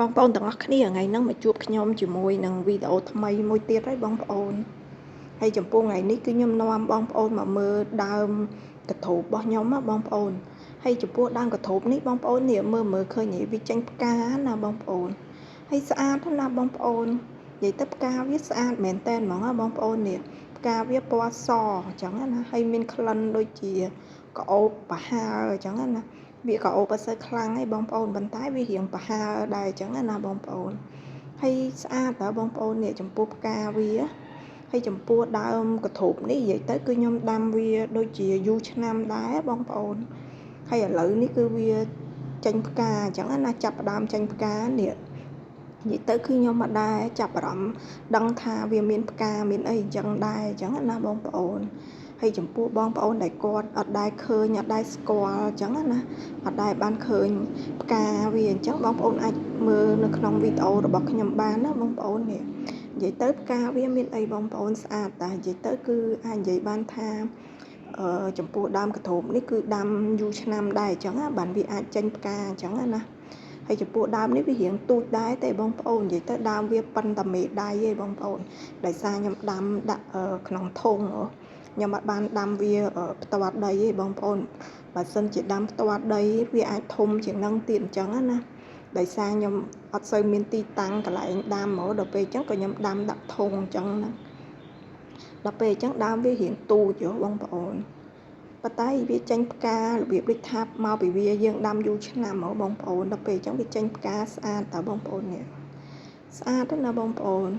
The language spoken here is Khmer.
បងប្អូនទាំងអស់គ្នាថ្ងៃហ្នឹងមកជួបខ្ញុំជាមួយនឹងវីដេអូថ្មីមួយទៀតហើយបងប្អូនហើយចំពោះថ្ងៃនេះគឺខ្ញុំនាំបងប្អូនមកមើលដើមកធូបរបស់ខ្ញុំណាបងប្អូនហើយចំពោះដើមកធូបនេះបងប្អូននេះមើលឃើញវាចេញផ្កាណាបងប្អូនហើយស្អាតណាបងប្អូននិយាយទៅផ្កាវាស្អាតមែនតើហ្មងណាបងប្អូននេះផ្កាវាពណ៌សអញ្ចឹងណាហើយមានក្លិនដូចជាក្អូបប្រហើរអញ្ចឹងណាវាក៏អូបអត់សូវខ្លាំងទេបងប្អូនប៉ុន្តែវារៀងប្រហើរដែរអញ្ចឹងណាបងប្អូនហើយស្អាតតើបងប្អូននេះចំពោះផ្កាវាហើយចំពោះដើមកធូបនេះនិយាយទៅគឺខ្ញុំដាំវាដូចជាយូរឆ្នាំដែរបងប្អូនហើយឥឡូវនេះគឺវាចេញផ្កាអញ្ចឹងណាចាប់ផ្ដើមចេញផ្កានេះនិយាយទៅគឺខ្ញុំមកដែរចាប់អារម្មណ៍ដឹងថាវាមានផ្កាមានអីអញ្ចឹងដែរអញ្ចឹងណាបងប្អូនហើយចំពោះបងប្អូនដែលគាត់អត់ដែរឃើញអត់ដែរស្គាល់អញ្ចឹងណាអត់ដែរបានឃើញផ្កាវាអញ្ចឹងបងប្អូនអាចមើលនៅក្នុងវីដេអូរបស់ខ្ញុំបានណាបងប្អូននេះនិយាយទៅផ្កាវាមានអីបងប្អូនស្អាតតែនិយាយទៅគឺអាចនិយាយបានថាចំពោះដើមកធូបនេះគឺដាំយូរឆ្នាំដែរអញ្ចឹងណាបានវាអាចចេញផ្កាអញ្ចឹងណាហើយចំពោះដើមនេះវារៀងទូចដែរតែបងប្អូននិយាយទៅដើមវាប៉ុនតែមេដៃឯងបងប្អូនដោយសារខ្ញុំដាំដាក់ក្នុងធុងខ្ញុំអត់បានដាំវាផ្ទាត់ដីទេបងប្អូនបើសិនជាដាំផ្ទាត់ដីវាអាចធំជាងនឹងទៀតអញ្ចឹងណាដោយសារខ្ញុំអត់សូវមានទីតាំងកន្លែងដាំហ្មងដល់ពេលអញ្ចឹងក៏ខ្ញុំដាំដាក់ធុងអញ្ចឹងណាដល់ពេលអញ្ចឹងដើមវារៀងទូចបងប្អូនប៉ុន្តែវាចេញផ្ការបៀបដូចថាមកពីវាយើងដាំយូរឆ្នាំហ្មងបងប្អូនដល់ពេលអញ្ចឹងវាចេញផ្កាស្អាតតើបងប្អូននេះស្អាតណាស់បងប្អូន